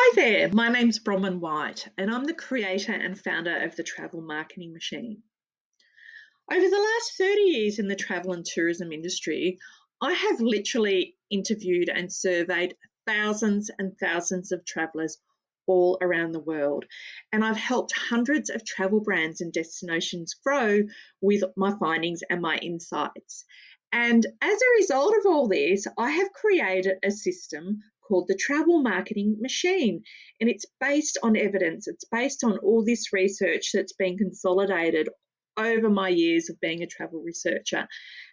Hi there, my name's Bronwyn White and I'm the creator and founder of the Travel Marketing Machine. Over the last 30 years in the travel and tourism industry, I have literally interviewed and surveyed thousands and thousands of travellers all around the world. And I've helped hundreds of travel brands and destinations grow with my findings and my insights. And as a result of all this, I have created a system called the Travel Marketing Machine. And it's based on evidence, it's based on all this research that's been consolidated over my years of being a travel researcher.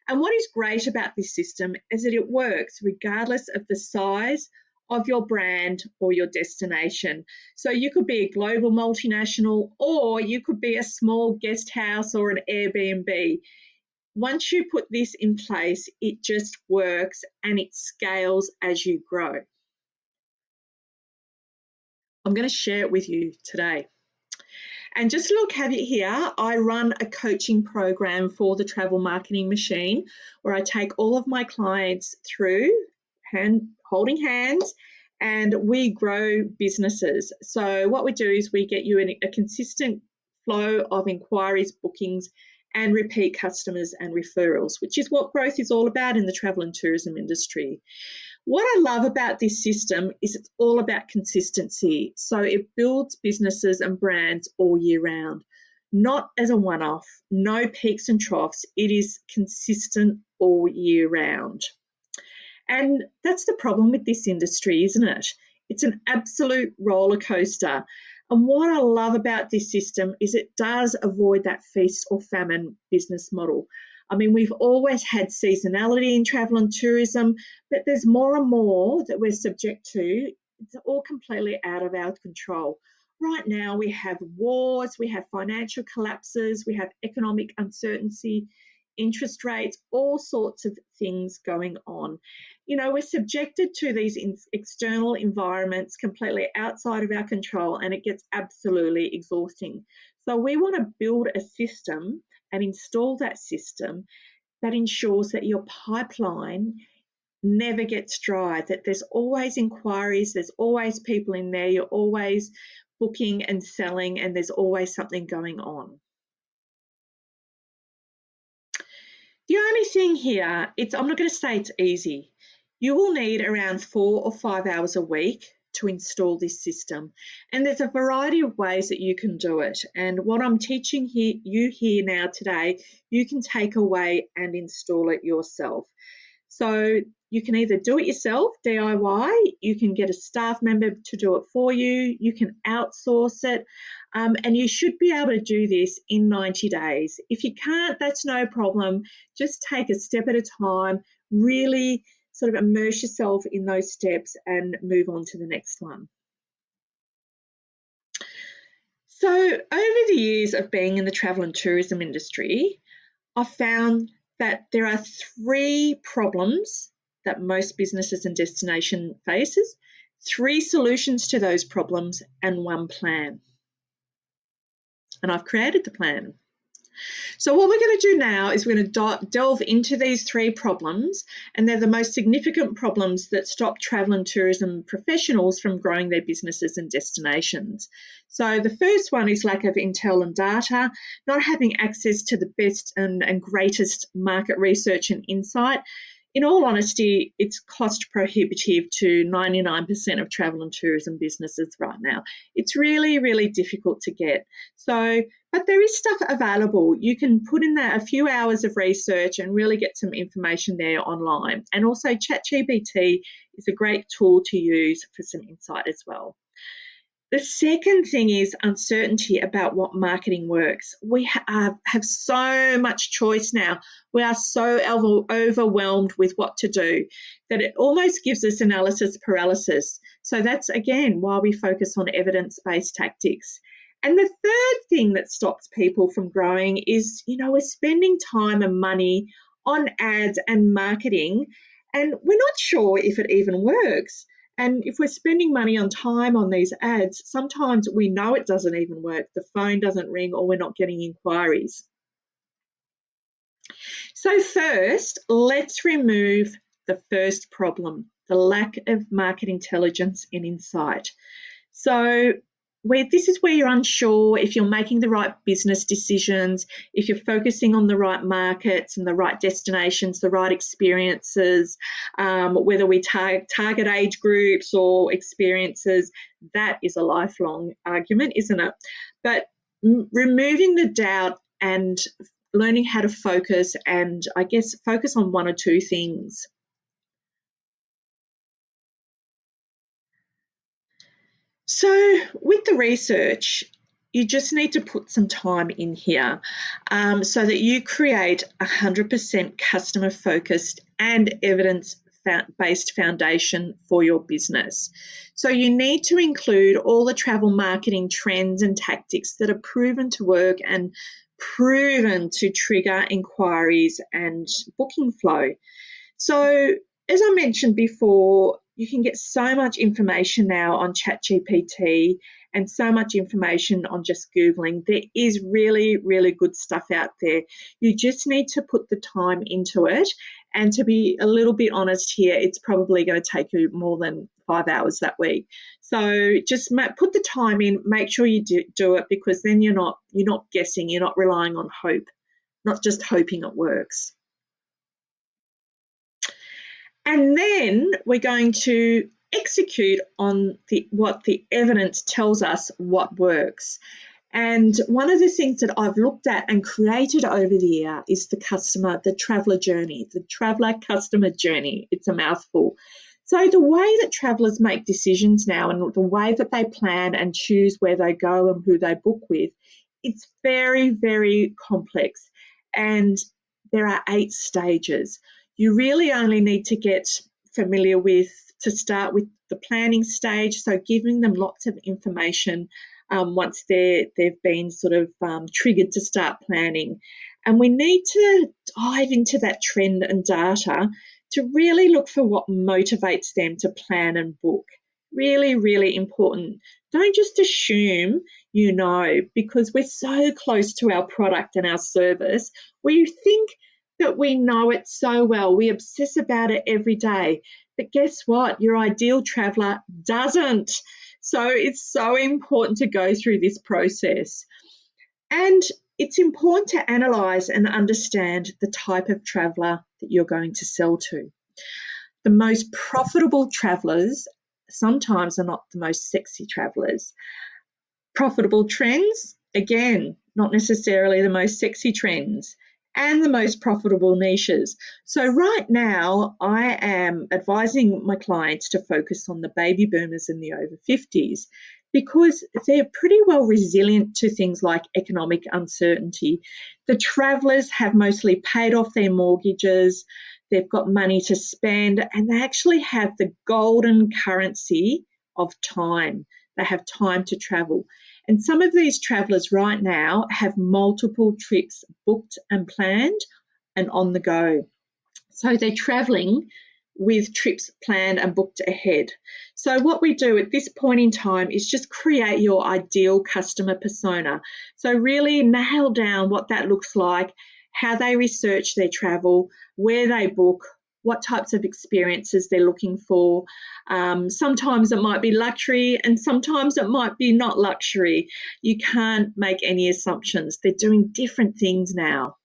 And what is great about this system is that it works regardless of the size of your brand or your destination. So you could be a global multinational or you could be a small guest house or an Airbnb. Once you put this in place, it just works and it scales as you grow. I'm going to share it with you today. And just a little caveat here, I run a coaching program for the Travel Marketing Machine where I take all of my clients through holding hands and we grow businesses. So what we do is we get you a consistent flow of inquiries, bookings, and repeat customers and referrals, which is what growth is all about in the travel and tourism industry. What I love about this system is it's all about consistency. So it builds businesses and brands all year round, not as a one-off, no peaks and troughs. It is consistent all year round. And that's the problem with this industry, isn't it? It's an absolute roller coaster. And what I love about this system is it does avoid that feast or famine business model. I mean, we've always had seasonality in travel and tourism, but there's more and more that we're subject to. It's all completely out of our control. Right now, we have wars, we have financial collapses, we have economic uncertainty, interest rates, all sorts of things going on. You know, we're subjected to these external environments completely outside of our control, and it gets absolutely exhausting. So we want to build a system and install that system that ensures that your pipeline never gets dry, that there's always inquiries, there's always people in there, you're always booking and selling, and there's always something going on. The only thing here, I'm not going to say it's easy. You will need around 4 or 5 hours a week to install this system. And there's a variety of ways that you can do it. And what I'm teaching you here now today, you can take away and install it yourself. So you can either do it yourself, DIY, you can get a staff member to do it for you, you can outsource it, and you should be able to do this in 90 days. If you can't, that's no problem. Just take a step at a time, really sort of immerse yourself in those steps and move on to the next one. So over the years of being in the travel and tourism industry, I've found that there are 3 problems that most businesses and destination faces, 3 solutions to those problems, and 1 plan. And I've created the plan. So what we're going to do now is we're going to delve into these 3 problems, and they're the most significant problems that stop travel and tourism professionals from growing their businesses and destinations. So the first one is lack of intel and data, not having access to the best and greatest market research and insight. In all honesty, it's cost prohibitive to 99% of travel and tourism businesses right now. It's really, really difficult to get. But there is stuff available. You can put in there a few hours of research and really get some information there online. And also chat-GPT is a great tool to use for some insight as well. The second thing is uncertainty about what marketing works. We have so much choice now. We are so overwhelmed with what to do that it almost gives us analysis paralysis. So that's, again, why we focus on evidence-based tactics. And the third thing that stops people from growing is, we're spending time and money on ads and marketing, and we're not sure if it even works. And if we're spending money on time on these ads, sometimes we know it doesn't even work. The phone doesn't ring or we're not getting inquiries. So first, let's remove the first problem, the lack of market intelligence and insight. So this is where you're unsure if you're making the right business decisions, if you're focusing on the right markets and the right destinations, the right experiences, whether we target age groups or experiences. That is a lifelong argument, isn't it? But removing the doubt and learning how to focus, and I guess focus on one or two things. So with the research, you just need to put some time in here so that you create 100% customer focused and evidence based foundation for your business. So you need to include all the travel marketing trends and tactics that are proven to work and proven to trigger inquiries and booking flow. So, as I mentioned before, you can get so much information now on chat-GPT and so much information on just Googling. There is really, really good stuff out there. You just need to put the time into it. And to be a little bit honest here, it's probably going to take you more than 5 hours that week. So just put the time in, make sure you do it, because then you're not guessing, you're not relying on hope, not just hoping it works. And then we're going to execute on what the evidence tells us what works. And one of the things that I've looked at and created over the year is the traveller journey, the traveller customer journey. It's a mouthful. So the way that travellers make decisions now and the way that they plan and choose where they go and who they book with, it's very, very complex. And there are 8 stages. You really only need to get familiar to start with the planning stage, so giving them lots of information once they've been sort of triggered to start planning. And we need to dive into that trend and data to really look for what motivates them to plan and book. Really, really important. Don't just assume you know, because we're so close to our product and our service. We think that we know it so well. We obsess about it every day. But guess what? Your ideal traveller doesn't. So it's so important to go through this process. And it's important to analyse and understand the type of traveller that you're going to sell to. The most profitable travellers sometimes are not the most sexy travellers. Profitable trends, again, not necessarily the most sexy trends, and the most profitable niches. So right now, I am advising my clients to focus on the baby boomers and the over 50s because they're pretty well resilient to things like economic uncertainty. The travellers have mostly paid off their mortgages, they've got money to spend, and they actually have the golden currency of time. They have time to travel. And some of these travellers right now have multiple trips booked and planned and on the go. So they're travelling with trips planned and booked ahead. So what we do at this point in time is just create your ideal customer persona. So really nail down what that looks like, how they research their travel, where they book, what types of experiences they're looking for. Sometimes it might be luxury and sometimes it might be not luxury. You can't make any assumptions. They're doing different things now.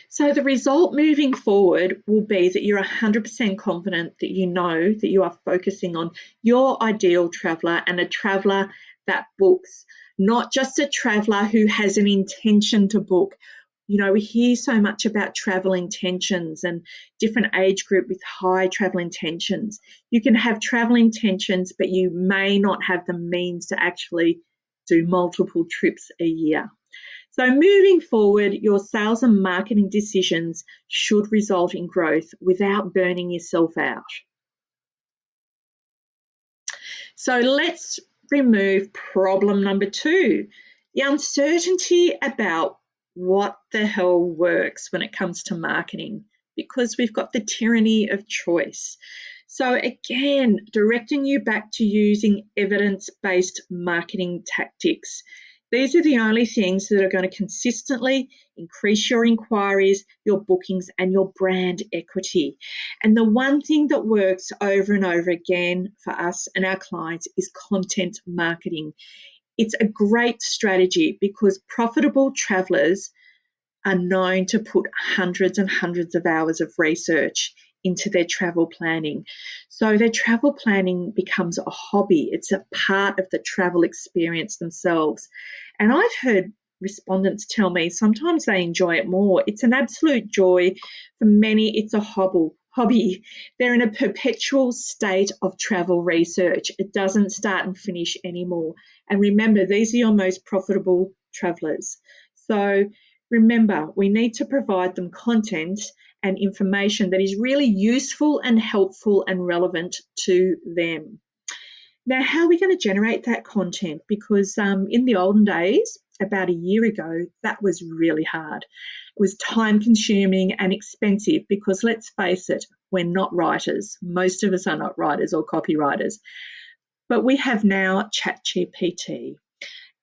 So the result moving forward will be that you're 100% confident that you know that you are focusing on your ideal traveller and a traveller that books, not just a traveller who has an intention to book. You know, we hear so much about travel intentions and different age group with high travel intentions. You can have travel intentions, but you may not have the means to actually do multiple trips a year. So moving forward, your sales and marketing decisions should result in growth without burning yourself out. So let's remove problem number 2, the uncertainty about what the hell works when it comes to marketing, because we've got the tyranny of choice. So again, directing you back to using evidence-based marketing tactics. These are the only things that are going to consistently increase your inquiries, your bookings, and your brand equity. And the one thing that works over and over again for us and our clients is content marketing. It's a great strategy because profitable travelers are known to put hundreds and hundreds of hours of research into their travel planning. So their travel planning becomes a hobby. It's a part of the travel experience themselves. And I've heard respondents tell me sometimes they enjoy it more. It's an absolute joy. For many, it's a hobby. They're in a perpetual state of travel research. It doesn't start and finish anymore. And remember, these are your most profitable travelers. So remember, we need to provide them content and information that is really useful and helpful and relevant to them. Now, how are we going to generate that content? Because in the olden days, about a year ago, that was really hard. It was time consuming and expensive because let's face it, we're not writers. Most of us are not writers or copywriters. But we have now chat-GPT,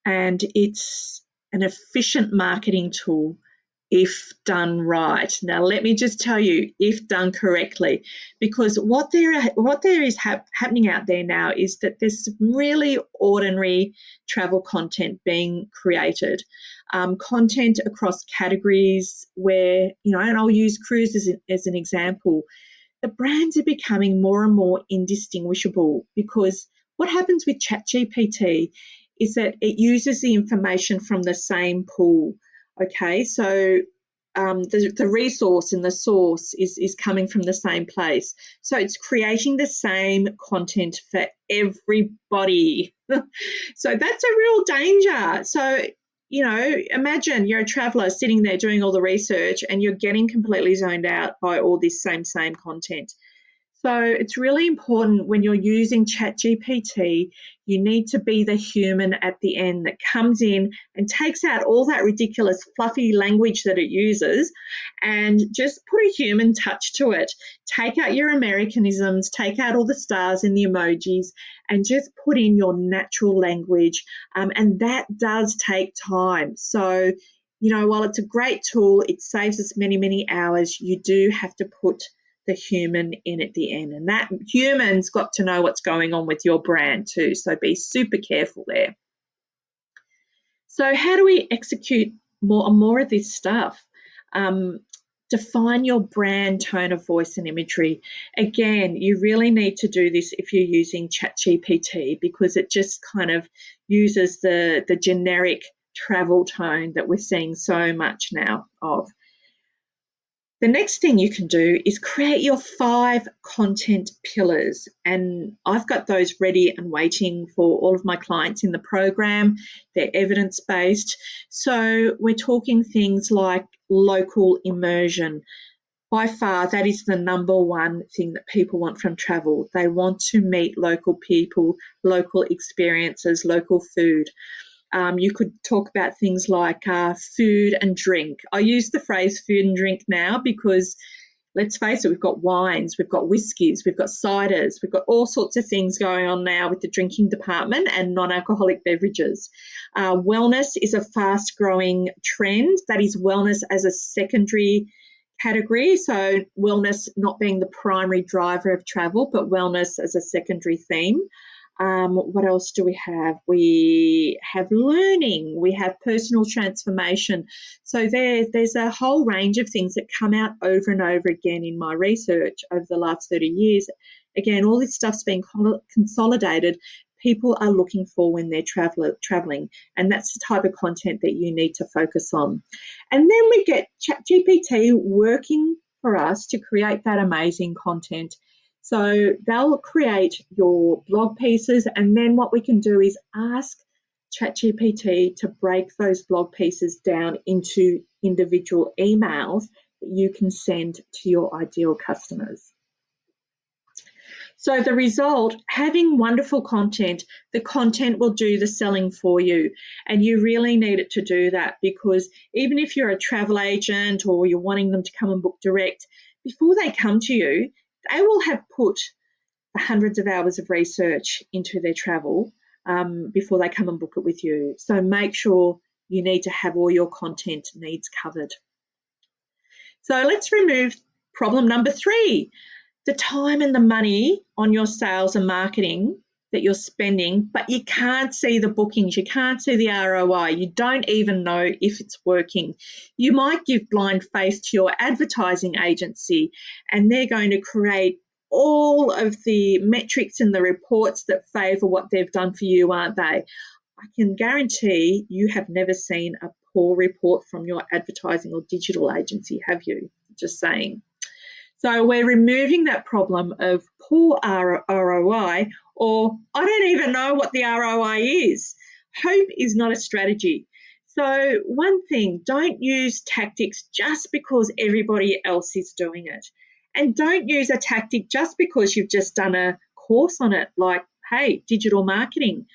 and it's an efficient marketing tool if done right. Now, let me just tell you, if done correctly, because what there is happening out there now is that there's really ordinary travel content being created, content across categories where, and I'll use cruises as an example. The brands are becoming more and more indistinguishable because what happens with ChatGPT is that it uses the information from the same pool. Okay, so the resource and the source is coming from the same place. So it's creating the same content for everybody. So that's a real danger. So, imagine you're a traveler sitting there doing all the research and you're getting completely zoned out by all this same content. So it's really important when you're using ChatGPT, you need to be the human at the end that comes in and takes out all that ridiculous fluffy language that it uses and just put a human touch to it. Take out your Americanisms, take out all the stars and the emojis, and just put in your natural language. And that does take time. So, while it's a great tool, it saves us many, many hours. You do have to put the human in at the end, and that human's got to know what's going on with your brand too, so be super careful there. So how do we execute more of this stuff? Define your brand, tone of voice and imagery. Again, you really need to do this if you're using ChatGPT because it just kind of uses the generic travel tone that we're seeing so much now of. The next thing you can do is create your 5 content pillars, and I've got those ready and waiting for all of my clients in the program. They're evidence-based. So we're talking things like local immersion. By far, that is the number one thing that people want from travel. They want to meet local people, local experiences, local food. You could talk about things like food and drink. I use the phrase food and drink now because, let's face it, we've got wines, we've got whiskies, we've got ciders, we've got all sorts of things going on now with the drinking department and non-alcoholic beverages. Wellness is a fast-growing trend. That is wellness as a secondary category. So wellness not being the primary driver of travel, but wellness as a secondary theme. What else do we have? We have learning, we have personal transformation. So there's a whole range of things that come out over and over again in my research over the last 30 years. Again, all this stuff's been consolidated. People are looking for when they're traveling, and that's the type of content that you need to focus on. And then we get ChatGPT working for us to create that amazing content. So they'll create your blog pieces, and then what we can do is ask ChatGPT to break those blog pieces down into individual emails that you can send to your ideal customers. So the result, having wonderful content, the content will do the selling for you. And you really need it to do that because even if you're a travel agent or you're wanting them to come and book direct, before they come to you, they will have put hundreds of hours of research into their travel. before they come and book it with you. So make sure you need to have all your content needs covered. So let's remove problem number 3, the time and the money on your sales and marketing that you're spending, but you can't see the bookings, you can't see the ROI, you don't even know if it's working. You might give blind faith to your advertising agency and they're going to create all of the metrics and the reports that favour what they've done for you, aren't they? I can guarantee you have never seen a poor report from your advertising or digital agency, have you? Just saying. So we're removing that problem of poor ROI, or I don't even know what the ROI is. Hope is not a strategy. So one thing, don't use tactics just because everybody else is doing it. And don't use a tactic just because you've just done a course on it, like, hey, digital marketing.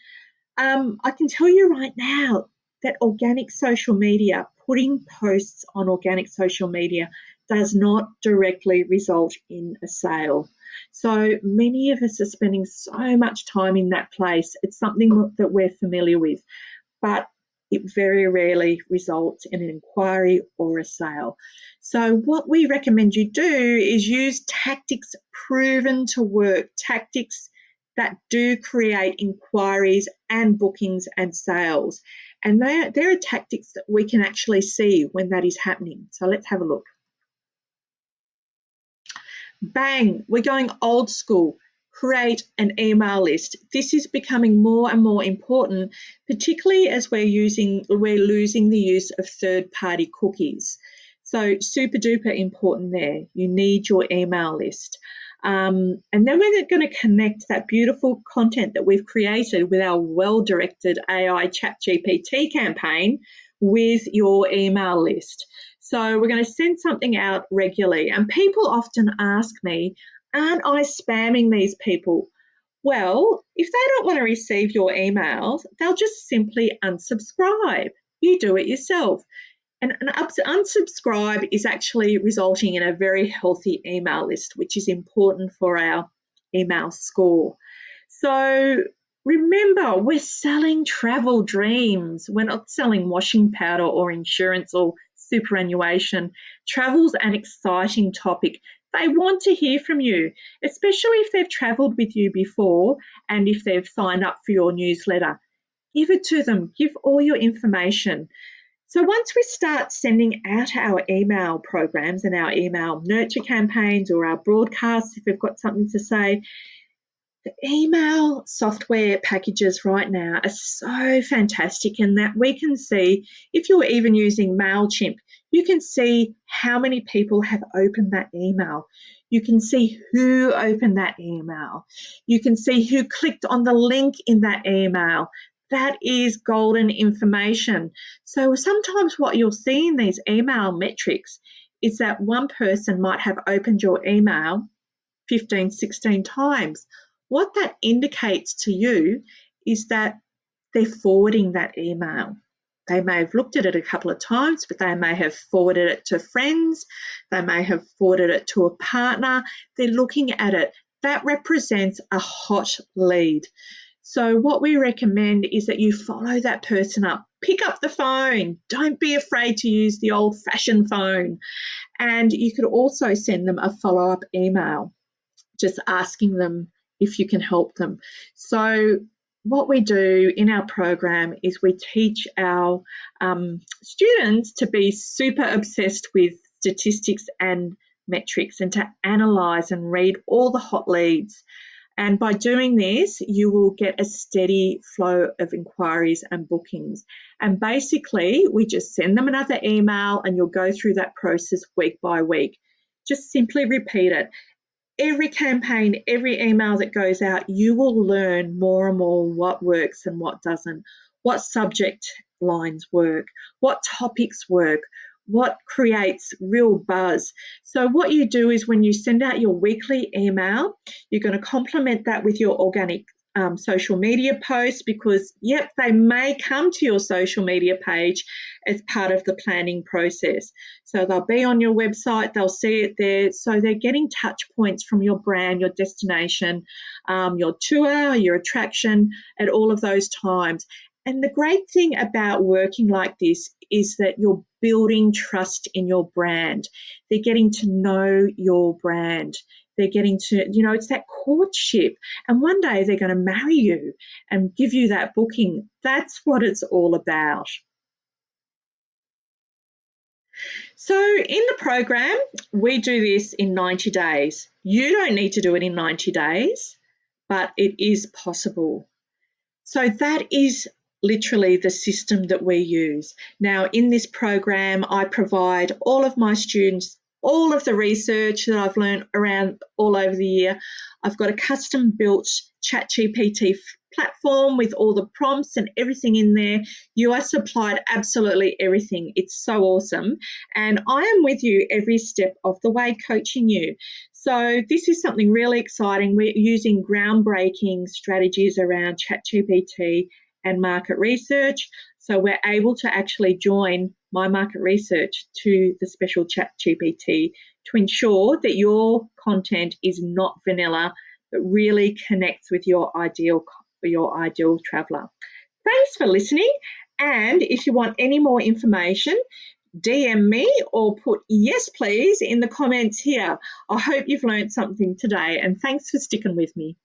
I can tell you right now that organic social media, putting posts on organic social media, does not directly result in a sale. So many of us are spending so much time in that place. It's something that we're familiar with, but it very rarely results in an inquiry or a sale. So what we recommend you do is use tactics proven to work, tactics that do create inquiries and bookings and sales. And there are tactics that we can actually see when that is happening. So let's have a look. Bang, we're going old school. Create an email list. This is becoming more and more important, particularly as we're losing the use of third-party cookies. So super duper important there. You need your email list. And then we're going to connect that beautiful content that we've created with our well-directed AI chat-GPT campaign with your email list. So we're going to send something out regularly. And people often ask me, aren't I spamming these people? Well, if they don't want to receive your emails, they'll just simply unsubscribe. You do it yourself. And an unsubscribe is actually resulting in a very healthy email list, which is important for our email score. So remember, we're selling travel dreams. We're not selling washing powder or insurance or superannuation. Travel's an exciting topic. They want to hear from you, especially if they've travelled with you before and if they've signed up for your newsletter. Give it to them. Give all your information. So once we start sending out our email programs and our email nurture campaigns or our broadcasts, if we've got something to say, the email software packages right now are so fantastic in that we can see, if you're even using MailChimp, you can see how many people have opened that email. You can see who opened that email. You can see who clicked on the link in that email. That is golden information. So sometimes what you'll see in these email metrics is that one person might have opened your email 15, 16 times. What that indicates to you is that they're forwarding that email. They may have looked at it a couple of times, but they may have forwarded it to friends. They may have forwarded it to a partner. They're looking at it. That represents a hot lead. So what we recommend is that you follow that person up. Pick up the phone. Don't be afraid to use the old-fashioned phone. And you could also send them a follow-up email, just asking them if you can help them. So what we do in our program is we teach our students to be super obsessed with statistics and metrics and to analyse and read all the hot leads. And by doing this, you will get a steady flow of inquiries and bookings. And basically, we just send them another email and you'll go through that process week by week. Just simply repeat it. Every campaign, every email that goes out, you will learn more and more what works and what doesn't, what subject lines work, what topics work, what creates real buzz. So what you do is when you send out your weekly email, you're going to complement that with your organic social media posts, because, yep, they may come to your social media page as part of the planning process. So they'll be on your website, they'll see it there. So they're getting touch points from your brand, your destination, your tour, your attraction at all of those times. And the great thing about working like this is that you're building trust in your brand. They're getting to know your brand. They're getting to, it's that courtship. And one day they're going to marry you and give you that booking. That's what it's all about. So in the program, we do this in 90 days. You don't need to do it in 90 days, but it is possible. So that is literally the system that we use. Now, in this program, I provide all of my students all of the research that I've learned around all over the year. I've got a custom built chat-GPT platform with all the prompts and everything in there. You are supplied absolutely everything. It's so awesome. And I am with you every step of the way, coaching you. So this is something really exciting. We're using groundbreaking strategies around chat-GPT and market research. So we're able to actually join my market research to the special chat-GPT to ensure that your content is not vanilla, but really connects with your ideal traveller. Thanks for listening. And if you want any more information, DM me or put yes please in the comments here. I hope you've learned something today, and thanks for sticking with me.